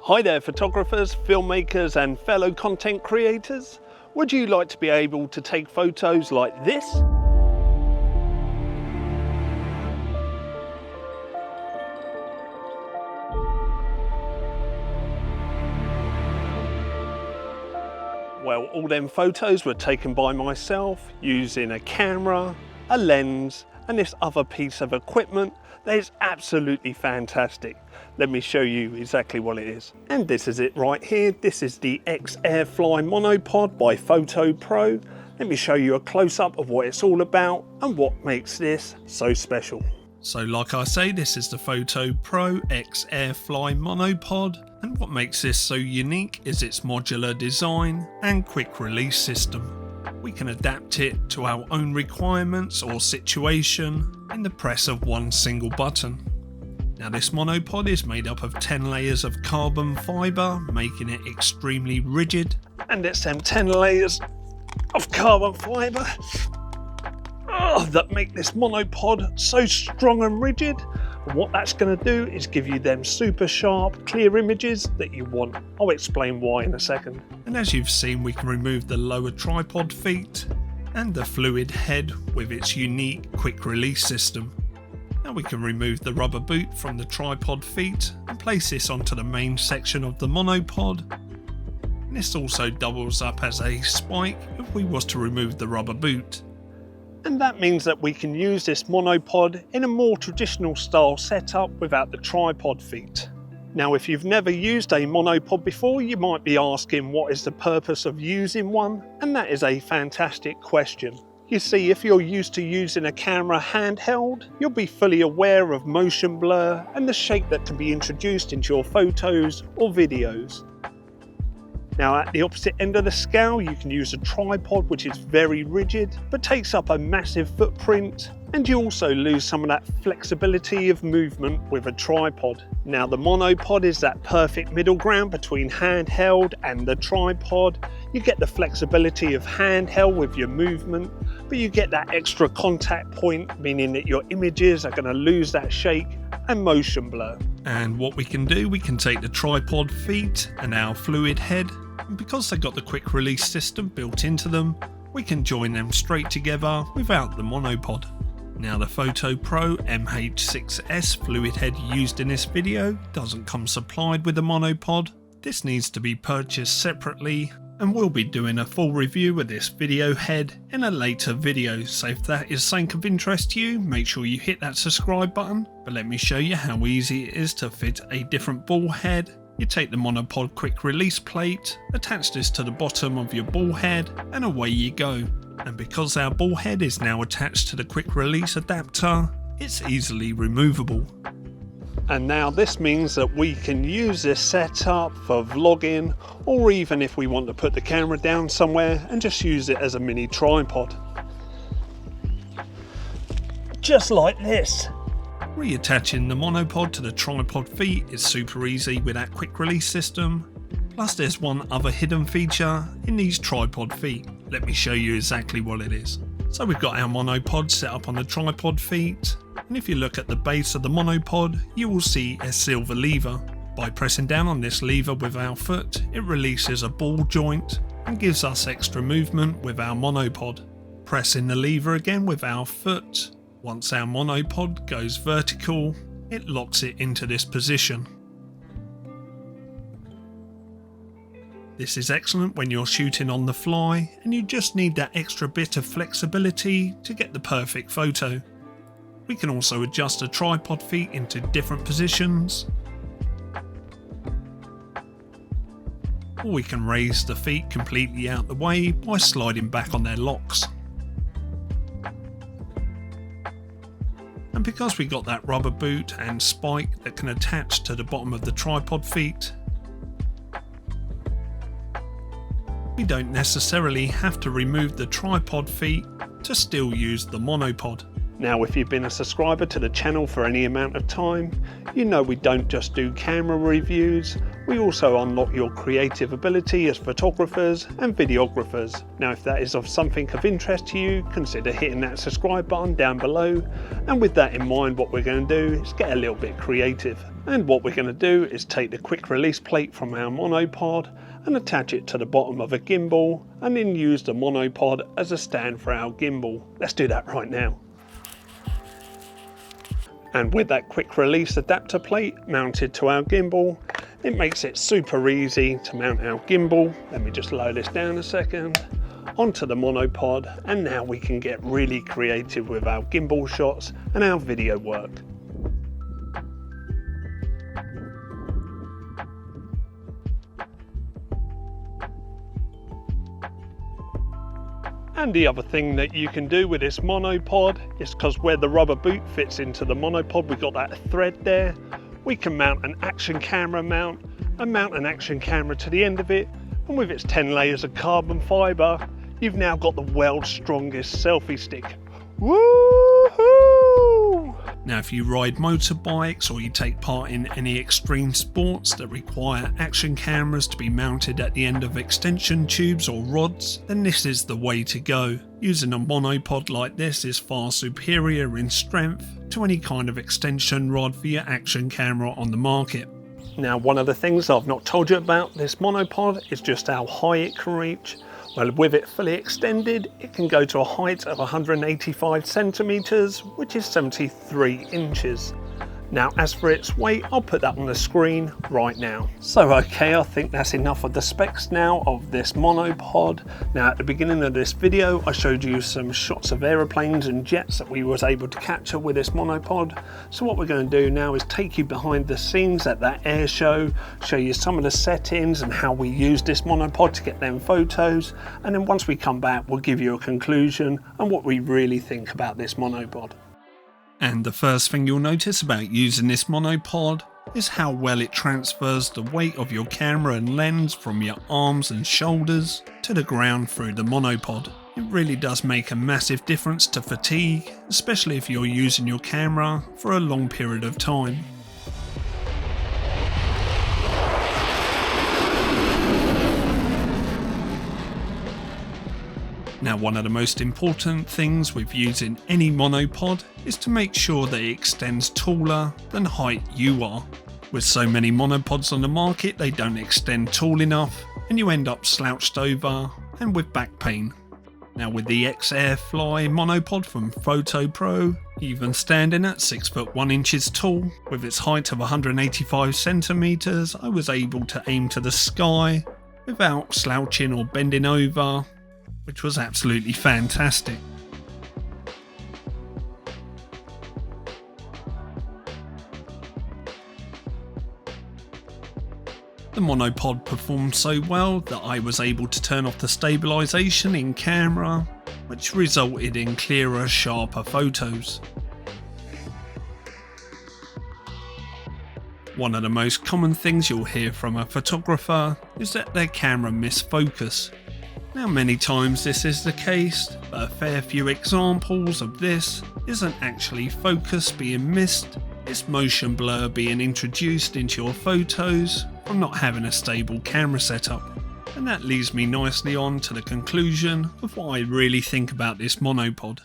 Hi there photographers, filmmakers and fellow content creators. Would you like to be able to take photos like this? Well, all them photos were taken by myself using a camera, a lens and this other piece of equipment that is absolutely fantastic. Let me show you exactly what it is. And this is it right here. This is the X-Airfly Monopod by Fotopro. Let me show you a close-up of what it's all about and what makes this so special. So like I say, this is the Fotopro X-Airfly Monopod, and what makes this so unique is its modular design and quick release system. We can adapt it to our own requirements or situation in the press of one single button. Now this monopod is made up of 10 layers of carbon fibre, making it extremely rigid. And it's them 10 layers of carbon fibre that make this monopod so strong and rigid. And what that's going to do is give you them super sharp, clear images that you want. I'll explain why in a second. And as you've seen, we can remove the lower tripod feet and the fluid head with its unique quick release system. Now we can remove the rubber boot from the tripod feet and place this onto the main section of the monopod. And this also doubles up as a spike if we was to remove the rubber boot. And that means that we can use this monopod in a more traditional style setup without the tripod feet. Now if you've never used a monopod before, you might be asking what is the purpose of using one, and that is a fantastic question. You see, if you're used to using a camera handheld, you'll be fully aware of motion blur and the shake that can be introduced into your photos or videos. Now at the opposite end of the scale, you can use a tripod which is very rigid but takes up a massive footprint, and you also lose some of that flexibility of movement with a tripod. Now the monopod is that perfect middle ground between handheld and the tripod. You get the flexibility of handheld with your movement, but you get that extra contact point, meaning that your images are going to lose that shake and motion blur. And what we can do, we can take the tripod feet and our fluid head, and because they've got the quick release system built into them, we can join them straight together without the monopod. Now the Fotopro MH6S fluid head used in this video doesn't come supplied with a monopod. This needs to be purchased separately, and we'll be doing a full review of this video head in a later video, so if that is something of interest to you, make sure you hit that subscribe button. But let me show you how easy it is to fit a different ball head. You take the monopod quick release plate, attach this to the bottom of your ball head, and away you go. And because our ball head is now attached to the quick release adapter, it's easily removable. And now this means that we can use this setup for vlogging, or even if we want to put the camera down somewhere and just use it as a mini tripod. Just like this. Reattaching the monopod to the tripod feet is super easy with that quick release system. Plus there's one other hidden feature in these tripod feet. Let me show you exactly what it is. So we've got our monopod set up on the tripod feet, and if you look at the base of the monopod, you will see a silver lever. By pressing down on this lever with our foot, it releases a ball joint and gives us extra movement with our monopod. Pressing the lever again with our foot, once our monopod goes vertical, it locks it into this position. This is excellent when you're shooting on the fly and you just need that extra bit of flexibility to get the perfect photo. We can also adjust the tripod feet into different positions, or we can raise the feet completely out the way by sliding back on their locks. And because we got that rubber boot and spike that can attach to the bottom of the tripod feet, we don't necessarily have to remove the tripod feet to still use the monopod. Now if you've been a subscriber to the channel for any amount of time, you know we don't just do camera reviews, we also unlock your creative ability as photographers and videographers. Now if that is of something of interest to you, consider hitting that subscribe button down below, and with that in mind, what we're going to do is get a little bit creative. And what we're going to do is take the quick release plate from our monopod and attach it to the bottom of a gimbal, and then use the monopod as a stand for our gimbal. Let's do that right now. And with that quick release adapter plate mounted to our gimbal, it makes it super easy to mount our gimbal. Let me just lower this down a second, onto the monopod, and now we can get really creative with our gimbal shots and our video work. And the other thing that you can do with this monopod is, because where the rubber boot fits into the monopod, we've got that thread there, we can mount an action camera mount and mount an action camera to the end of it, and with its 10 layers of carbon fibre, you've now got the world's strongest selfie stick. Woohoo! Now if you ride motorbikes or you take part in any extreme sports that require action cameras to be mounted at the end of extension tubes or rods, then this is the way to go. Using a monopod like this is far superior in strength to any kind of extension rod for your action camera on the market. Now one of the things I've not told you about this monopod is just how high it can reach. Well, with it fully extended, it can go to a height of 185 centimeters, which is 73 inches. Now, as for its weight, I'll put that on the screen right now. So, okay, I think that's enough of the specs now of this monopod. Now, at the beginning of this video, I showed you some shots of aeroplanes and jets that we was able to capture with this monopod. So what we're going to do now is take you behind the scenes at that air show, show you some of the settings and how we use this monopod to get them photos. And then once we come back, we'll give you a conclusion and what we really think about this monopod. And the first thing you'll notice about using this monopod is how well it transfers the weight of your camera and lens from your arms and shoulders to the ground through the monopod. It really does make a massive difference to fatigue, especially if you're using your camera for a long period of time. Now, one of the most important things with using any monopod is to make sure that it extends taller than the height you are. With so many monopods on the market, they don't extend tall enough and you end up slouched over and with back pain. Now with the X-Airfly Monopod from Fotopro, even standing at 6 foot 1 inches tall, with its height of 185 centimeters, I was able to aim to the sky without slouching or bending over, which was absolutely fantastic. The monopod performed so well that I was able to turn off the stabilisation in camera, which resulted in clearer, sharper photos. One of the most common things you'll hear from a photographer is that their camera misfocus. Now many times this is the case, but a fair few examples of this isn't actually focus being missed, it's motion blur being introduced into your photos from not having a stable camera setup. And that leads me nicely on to the conclusion of what I really think about this monopod.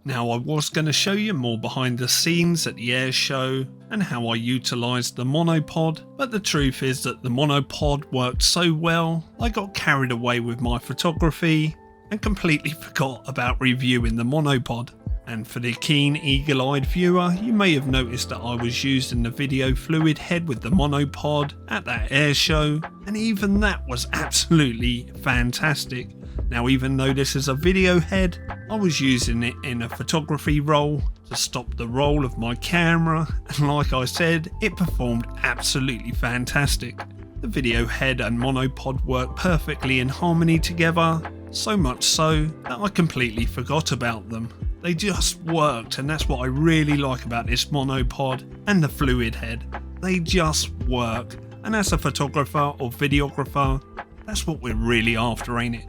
Now I was going to show you more behind the scenes at the air show and how I utilised the monopod, but the truth is that the monopod worked so well I got carried away with my photography and completely forgot about reviewing the monopod. And for the keen eagle-eyed viewer, you may have noticed that I was using the video fluid head with the monopod at that air show, and even that was absolutely fantastic. Now even though this is a video head, I was using it in a photography roll to stop the roll of my camera, and like I said, it performed absolutely fantastic. The video head and monopod work perfectly in harmony together, so much so that I completely forgot about them. They just worked, and that's what I really like about this monopod and the fluid head. They just work, and as a photographer or videographer, that's what we're really after, ain't it?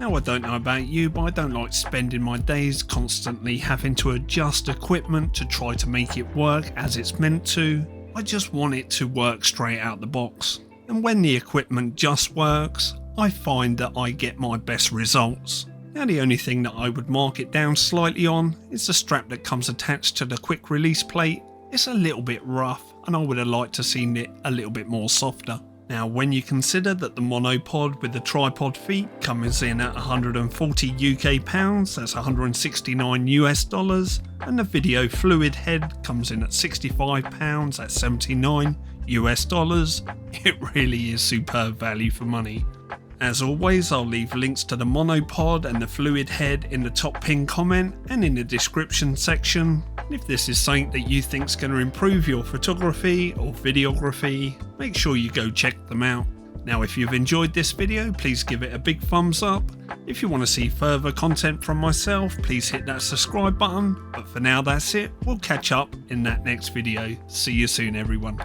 Now I don't know about you, but I don't like spending my days constantly having to adjust equipment to try to make it work as it's meant to. I just want it to work straight out the box. And when the equipment just works, I find that I get my best results. Now the only thing that I would mark it down slightly on is the strap that comes attached to the quick release plate. it's a little bit rough and I would have liked to seen it a little bit more softer. Now when you consider that the monopod with the tripod feet comes in at 140 UK pounds, that's 169 US dollars, and the video fluid head comes in at 65 pounds, that's 79 US dollars, it really is superb value for money. As always, I'll leave links to the monopod and the fluid head in the top pinned comment and in the description section. If this is something that you think is going to improve your photography or videography, make sure you go check them out. Now if you've enjoyed this video, please give it a big thumbs up. If you want to see further content from myself, please hit that subscribe button. But for now that's it, we'll catch up in that next video. See you soon everyone.